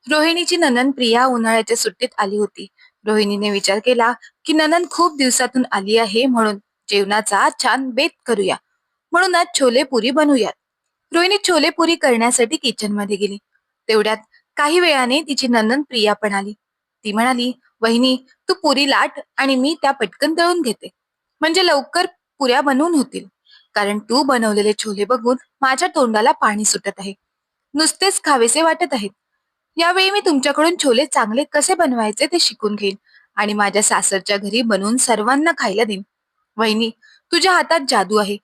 रोहिणीची नणंद प्रिया उन्हाळ्याच्या सुट्टीत आली होती. रोहिणीने विचार केला की नणंद खूप दिवसातून आली आहे म्हणून जेवणाचा छान बेत करूया. म्हणून आज छोले पुरी बनवूयात. रोहिणी छोले पुरी करण्यासाठी किचन मध्ये गेली. तेवढ्यात काही वेळाने तिची नणंद प्रिया पण आली. ती म्हणाली, "वहिनी, तू पुरी लाट आणि मी त्या पटकन तळून घेते. म्हणजे लवकर पुऱ्या बनवून होतील. कारण तू बनवलेले छोले बघून माझ्या तोंडाला पाणी सुटत आहे. नुसतेच खावेसे वाटत आहेत. यावेळी मी तुमच्याकडून छोले चांगले कसे बनवायचे ते शिकून घेईन आणि माझ्या सासरच्या घरी बनवून सर्वांना खायला देईन. वहिनी, तुझ्या हातात जादू आहे.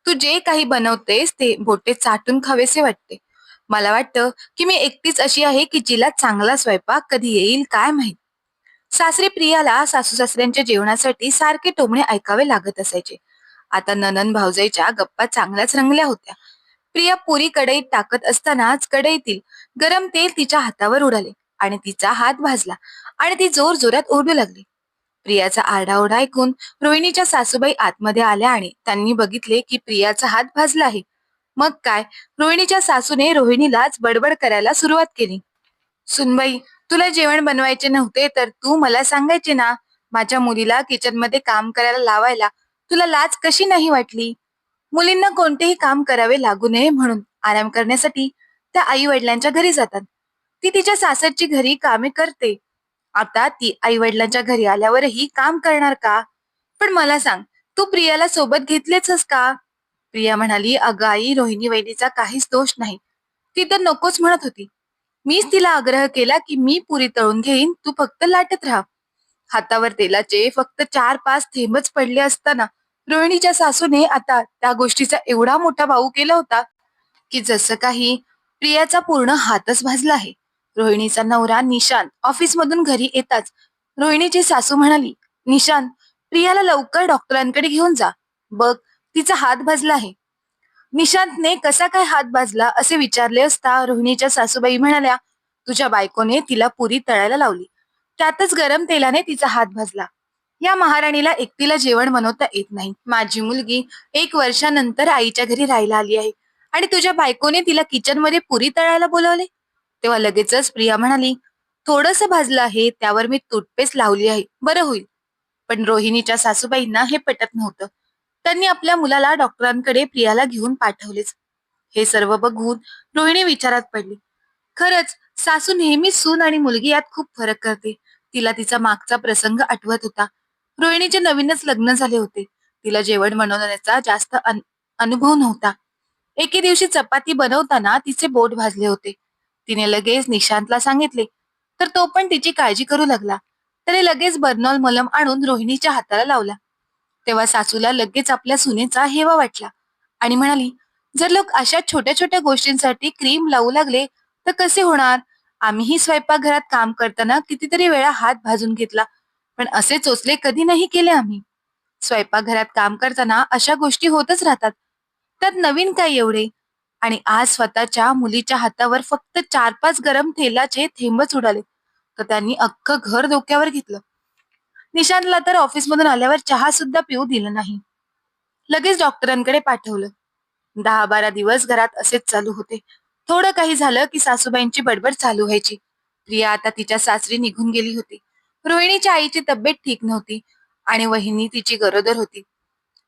तू जे काही बनवतेस ते बोटे चाटून खावेसे वाटते. मला वाटतं की मी एकटीच अशी आहे की जिला चांगला स्वयंपाक कधी येईल काय माहित." सासरी प्रियाला सासू सासऱ्यांच्या जेवणासाठी सारखे टोमणे ऐकावे लागत असायचे. आता ननंद भावजाईच्या गप्पा चांगल्याच रंगल्या होत्या. प्रिया पुरी कढईत टाकत असतानाच कढईतील गरम तेल तिच्या हातावर उडाले आणि तिचा हात भाजला आणि ती जोर जोरात ओरडू लागली. प्रियाचा आरडाओरडा ऐकून रोहिणीच्या सासूबाई आतमध्ये आल्या आणि त्यांनी बघितले की प्रियाचा हात भाजला आहे. मग काय, रोहिणीच्या सासूने रोहिणीलाच बडबड करायला सुरुवात केली. "सुनबाई, तुला जेवण बनवायचे नव्हते तर तू मला सांगायचे ना. माझ्या मुलीला किचन मध्ये काम करायला लावायला तुला लाज कशी नाही वाटली? मुलींना कोणतेही काम करावे लागू नये म्हणून आराम करण्यासाठी त्या आई वडिलांच्या घरी जातात. ती तिच्या सासरची घरी कामे करते. आता ती आई वडिलांच्या घरी आल्यावरही काम करणार का? पण मला सांग, तू प्रियाला सोबत घेतलेचस का?" प्रिया म्हणाली, "अगं आई, रोहिणी वहिनीचा काहीच दोष नाही. ती तर नकोच म्हणत होती. मीच तिला आग्रह केला की मी पुरी तळून घेईन, तू फक्त लाटत राहा." हातावर तेलाचे फक्त 4-5 थेंबच पडले असताना रोहिणीच्या सासूने आता त्या गोष्टीचा एवढा मोठा बाऊ केला होता की जसं काही प्रियाचा पूर्ण हातच भाजला आहे. रोहिणीचा नवरा निशांत ऑफिसमधून घरी येताच रोहिणीची सासू म्हणाली, "निशांत, प्रियाला लवकर डॉक्टरांकडे घेऊन जा. बघ, तिचा हात भाजला आहे." निशांतने कसा काय हात भाजला असे विचारले असता रोहिणीच्या सासूबाई म्हणाल्या, "तुझ्या बायकोने तिला पुरी तळायला लावली. त्यातच गरम तेलाने तिचा हात भाजला. या महाराणीला एकटीला जेवण बनवता येत नाही. माझी मुलगी 1 वर्षानंतर आईच्या घरी राहायला आली आहे आणि तुझ्या बायकोने तिला किचनमध्ये पुरी तळायला बोलावले." तेव्हा लगेचच प्रिया म्हणाली, "थोडंसं भाजलं आहे, त्यावर मी टूथपेस्ट लावली आहे, बरं होईल." पण रोहिणीच्या सासूबाईंना हे पटत नव्हतं. त्यांनी आपल्या मुलाला डॉक्टरांकडे प्रियाला घेऊन पाठवलेच. हे सर्व बघून रोहिणी विचारात पडली. खरंच सासू नेहमीच सून आणि मुलगी यात खूप फरक करते. तिला तिचा मागचा प्रसंग आठवत होता. रोहिणीचे नवीनच लग्न झाले होते. तिला जेवण बनवण्याचा जास्त अनुभव नव्हता. एके दिवशी चपाती बनवताना तिचे बोट भाजले होते. तिने लगेच निशांतला सांगितले, तर तो पण तिची काळजी करू लागला. त्याने लगेच बर्नॉल मलम आणून रोहिणीच्या हाताला लावला. तेव्हा सासूला लगेच आपल्या सुनेचा हेवा वाटला आणि म्हणाली, "जर लोक अशा छोट्या छोट्या गोष्टींसाठी क्रीम लावू लागले तर कसे होणार? आम्हीही स्वयंपाकघरात काम करताना कितीतरी वेळा हात भाजून घेतला, पण असे चोचले कधी नाही केले आम्ही. स्वयंपाकघरात काम करताना अशा गोष्टी होतच राहतात. त्यात नवीन काय एवढे?" आणि आज स्वतःच्या मुलीच्या हातावर फक्त 4-5 गरम तेलाचे थेंबच उडाले, तर त्यांनी अख्खं घर डोक्यावर घेतलं. निशांतला तर ऑफिसमधून आल्यावर चहा सुद्धा पिऊ दिलं नाही. लगेच डॉक्टरांकडे पाठवलं. 10-12 दिवस घरात असेच चालू होते. थोडं काही झालं की सासूबाईंची बडबड चालू व्हायची. प्रिया आता तिच्या सासरी निघून गेली होती. रोहिणीच्या आईची तब्येत ठीक नव्हती आणि वहिनी तिची गरोदर होती.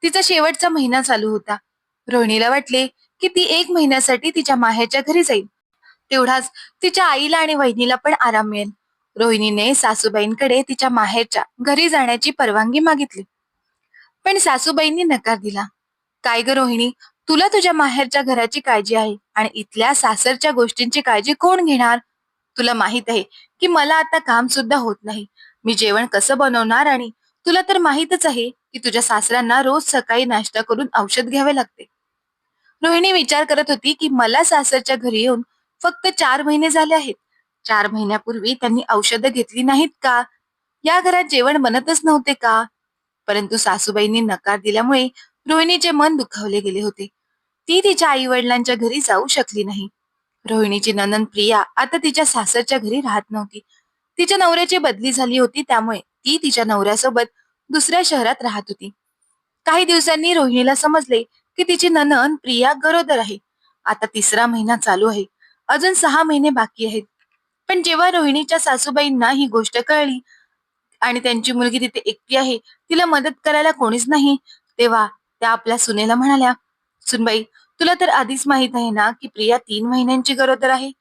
तिचा शेवटचा महिना चालू होता. रोहिणीला वाटले की ती 1 महिन्यासाठी तिच्या माहेरच्या घरी जाईल. तेवढाच तिच्या आईला आणि वहिनीला पण आराम मिळेल. रोहिणीने सासूबाईंकडे तिच्या माहेरच्या घरी जाण्याची परवानगी मागितली. पण सासूबाईंनी नकार दिला. "काय ग रोहिणी, तुला तुझ्या माहेरच्या घराची काळजी आहे आणि इथल्या सासरच्या गोष्टींची काळजी कोण घेणार? तुला माहित आहे की मला आता काम सुद्धा होत नाही. मी जेवण कसं बनवणार आणि तुला तर माहीतच आहे की तुझ्या सासऱ्यांना रोज सकाळी नाश्ता करून औषध घ्यावे लागते." रोहिणी विचार करत होती की मला सासरच्या घरी येऊन फक्त 4 महिने झाले आहेत. 4 महिन्यापूर्वी त्यांनी औषधं घेतली नाहीत का? या घरात जेवण बनतच नव्हते का? परंतु सासूबाईंनी नकार दिल्यामुळे रोहिणीचे मन दुखावले गेले होते. ती तिच्या आई वडिलांच्या घरी जाऊ शकली नाही. रोहिणीची नणंद प्रिया आता तिच्या सासरच्या घरी राहत नव्हती. तिच्या नवऱ्याची बदली झाली होती, त्यामुळे ती तिच्या नवऱ्यासोबत दुसऱ्या शहरात राहत होती. काही दिवसांनी रोहिणीला समजले की तिची नणंद प्रिया गरोदर आहे. आता 3रा महिना चालू आहे. अजून 6 महिने बाकी आहेत. पण जेव्हा रोहिणीच्या सासूबाईंना ही गोष्ट कळली आणि त्यांची मुलगी तिथे एकटी आहे, तिला मदत करायला कोणीच नाही, तेव्हा त्या आपल्या सुनेला म्हणाल्या, "सुनबाई, तुला तर आधीच माहित आहे ना की प्रिया 3 महिन्यांची गरोदर आहे.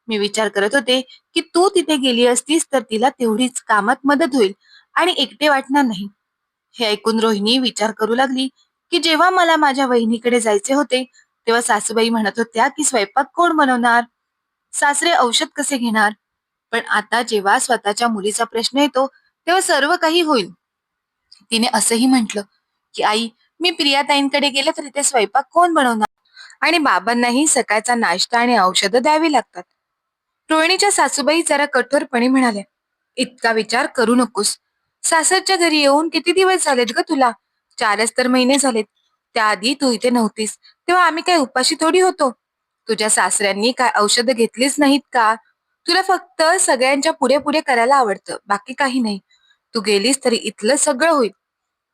मी विचार करत होते की तू तिथे गेली असतीस तर तिला तेवढीच कामात मदत होईल आणि एकटे वाटणार नाही." हे ऐकून रोहिणी विचार करू लागली की जेव्हा मला माझ्या वहिनीकडे जायचे होते, तेव्हा सासूबाई म्हणत होत्या की स्वयंपाक कोण बनवणार, सासरे औषध कसे घेणार. पण आता जेव्हा स्वतःच्या मुलीचा प्रश्न येतो, तेव्हा सर्व काही होईल. तिने असंही म्हटलं की आई, मी प्रियाताईंकडे गेले तर इथे स्वयंपाक कोण बनवणार आणि बाबांनाही सकाळचा नाश्ता आणि औषधं द्यावी लागतात. रोहिणीच्या सासूबाई जरा कठोरपणे म्हणाल्या, "इतका विचार करू नकोस. सासरच्या घरी येऊन किती दिवस झालेत ग तुला? 4च तर महिने झालेत. त्याआधी तू इथे नव्हतीस, तेव्हा आम्ही काय उपाशी थोडी होतो? तुझ्या सासऱ्यांनी काय औषधं घेतलीच नाहीत का? तुला फक्त सगळ्यांच्या पुढे पुढे करायला आवडतं, बाकी काही नाही. तू गेलीस तरी इथलं सगळं होईल."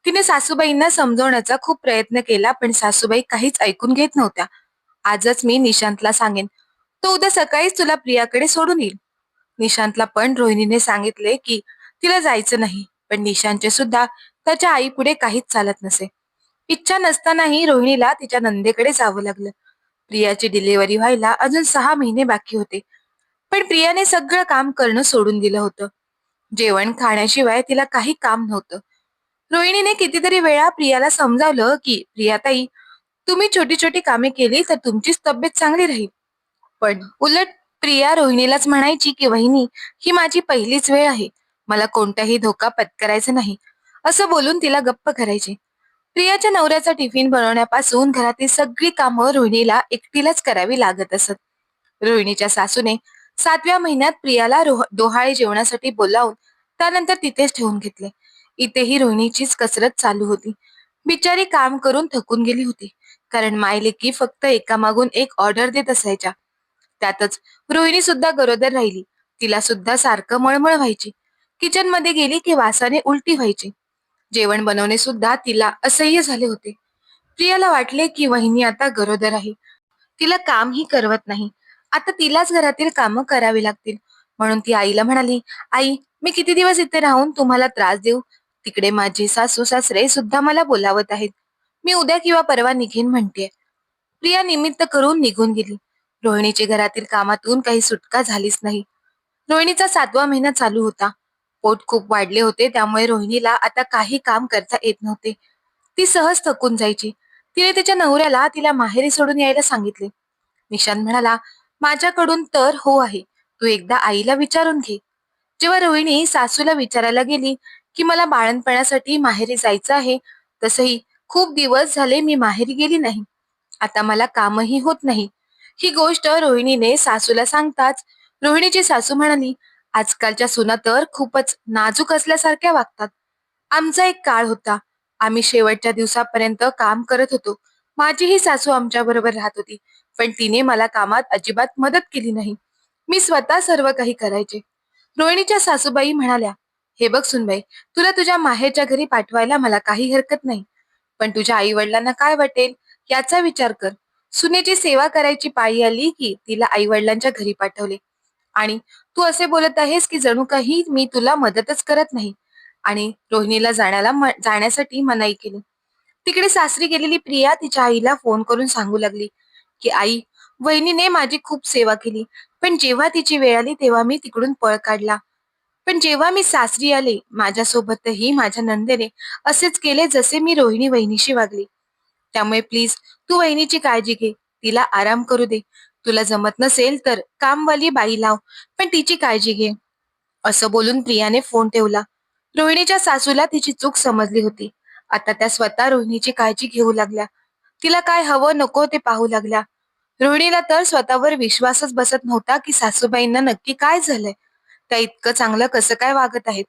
तिने सासूबाईंना समजवण्याचा खूप प्रयत्न केला, पण सासूबाई काहीच ऐकून घेत नव्हत्या. "आजच मी निशांतला सांगेन. तो उद्या सकाळीच तुला प्रियाकडे सोडून येईल." निशांतला पण रोहिणीने सांगितले की तिला जायचं नाही, पण निशांतचे सुद्धा त्याच्या आईपुढे काहीच चालत नसे. इच्छा नसतानाही रोहिणीला तिच्या नंदेकडे जावं लागलं. प्रियाची डिलिव्हरी व्हायला अजून 6 महिने बाकी होते, पण प्रियाने सगळं काम करणं सोडून दिलं होतं. जेवण खाण्याशिवाय तिला काही काम नव्हतं. रोहिणीने कितीतरी वेळा प्रियाला समजावलं की प्रियाताई, तुम्ही छोटी छोटी कामे केली तर तुमचीच तब्येत चांगली राहील. पण उलट प्रिया रोहिणीलाच म्हणायची की वहिनी, ही माझी पहिलीच वेळ आहे, मला कोणताही धोका पत्करायचा नाही, असं बोलून तिला गप्प करायचे. प्रियाच्या नवऱ्याचा टिफिन बनवण्यापासून घरातील सगळी कामं रोहिणीला एकटीलाच करावी लागत असत. रोहिणीच्या सासूने 7व्या महिन्यात प्रियाला डोहाळे जेवणासाठी बोलावून त्यानंतर तिथेच ठेवून घेतले. इथेही रोहिणीचीच कसरत चालू होती. बिचारी काम करून थकून गेली होती, कारण मायलेकी फक्त एकामागून एक ऑर्डर देत असायच्या. त्यातच रोहिणी सुद्धा गरोदर राहिली. तिला सुद्धा सारखं मळमळ व्हायची. किचन मध्ये गेली की वासाने उलटी व्हायची. जेवण बनवणे सुद्धा तिला असह्य झाले होते. प्रियाला वाटले की वहिनी आता गरोदर आहे, तिला कामही करवत नाही, आता तिलाच घरातील कामं करावी लागतील. म्हणून ती आईला म्हणाली, "आई, मी किती दिवस इथे राहून तुम्हाला त्रास देऊ? तिकडे माझे सासू सासरे सुद्धा मला बोलावत आहेत. मी उद्या किंवा परवा निघेन म्हणते." प्रिया निमित्त करून निघून गेली. रोहिणीची घरातील कामातून काही सुटका झालीच नाही. रोहिणीचा 7वा महिना चालू होता. पोट खूप वाढले होते, त्यामुळे रोहिणीला आता काही काम करता येत नव्हते. ती सहज थकून जायची. तिने तिच्या नवऱ्याला तिला माहेरी सोडून यायला सांगितले. निशांत म्हणाला, "माझ्याकडून तर हो आहे, तू एकदा आईला विचारून घे." जेव्हा रोहिणी सासूला विचारायला गेली की मला बाळंतपणासाठी माहेरी जायचं आहे, तसंही खूप दिवस झाले मी माहेरी गेली नाही, आता मला कामही होत नाही, ही गोष्ट रोहिणीने सासूला सांगताच रोहिणीची सासू म्हणाली, "आजकालच्या सुना तर खूपच नाजूक असल्यासारख्या वागतात. आमचा एक काळ होता, आम्ही शेवटच्या दिवसापर्यंत काम करत होतो. माझीही सासू आमच्या बरोबर राहत होती, पण तिने मला कामात अजिबात मदत केली नाही. मी स्वतः सर्व काही करायचे." रोहिणीच्या सासूबाई म्हणाल्या, "हे बघ सुनबाई, तुला तुझ्या माहेरच्या घरी पाठवायला मला काही हरकत नाही, पण तुझ्या आई वडिलांना काय वाटेल याचा विचार कर. सुनेची सेवा करायची पाळी आली की तिला आई वडिलांच्या घरी पाठवले, आणि तू असे बोलत आहेस की जणू काही मी तुला मदतच करत नाही." आणि रोहिणीला जाण्यासाठी मनाई केली. तिकडे सासरी गेलेली प्रिया तिच्या आईला फोन करून सांगू लागली की आई, वहिनीने माझी खूप सेवा केली, पण जेव्हा तिची वेळ आली तेव्हा मी तिकडून पळ काढला. पण जेव्हा मी सासरी आले, माझ्यासोबतही माझ्या नंदेने असेच केले जसे मी रोहिणी वहिनीशी वागली. त्यामुळे प्लीज तू वहिनीची काळजी घे, तिला आराम करू दे. तुला जमत नसेल तर कामवाली बाई लाव, पण तिची काळजी घे. असं बोलून प्रियाने फोन ठेवला. रोहिणीच्या सासूला तिची चूक समजली होती. आता त्या स्वतः रोहिणीची काळजी घेऊ लागल्या. तिला काय हवं नको ते पाहू लागल्या. रोहिणीला तर स्वतःवर विश्वासच बसत नव्हता की सासूबाईंना नक्की काय झालंय, त्या इतकं चांगलं कसं काय वागत आहेत.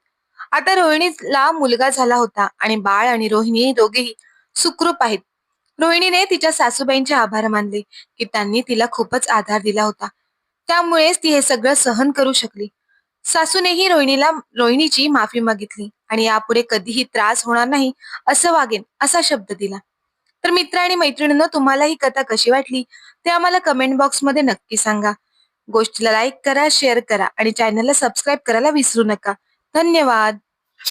आता रोहिणीला मुलगा झाला होता आणि बाळ आणि रोहिणी दोघेही सुखरूप आहेत. रोहिणीने तिच्या सासूबाईंचे आभार मानले की त्यांनी तिला खूपच आधार दिला होता, त्यामुळेच ती हे सगळं सहन करू शकली. सासूनेही रोहिणीची माफी मागितली आणि यापुढे कधीही त्रास होणार नाही असं वागेन असा शब्द दिला. तर मित्र आणि मैत्रिणींनो, तुम्हाला ही कथा कशी वाटली ते आम्हाला कमेंट बॉक्समध्ये नक्की सांगा. गोष्टीला लाईक करा, शेअर करा आणि चॅनलला सबस्क्राईब करायला विसरू नका. धन्यवाद.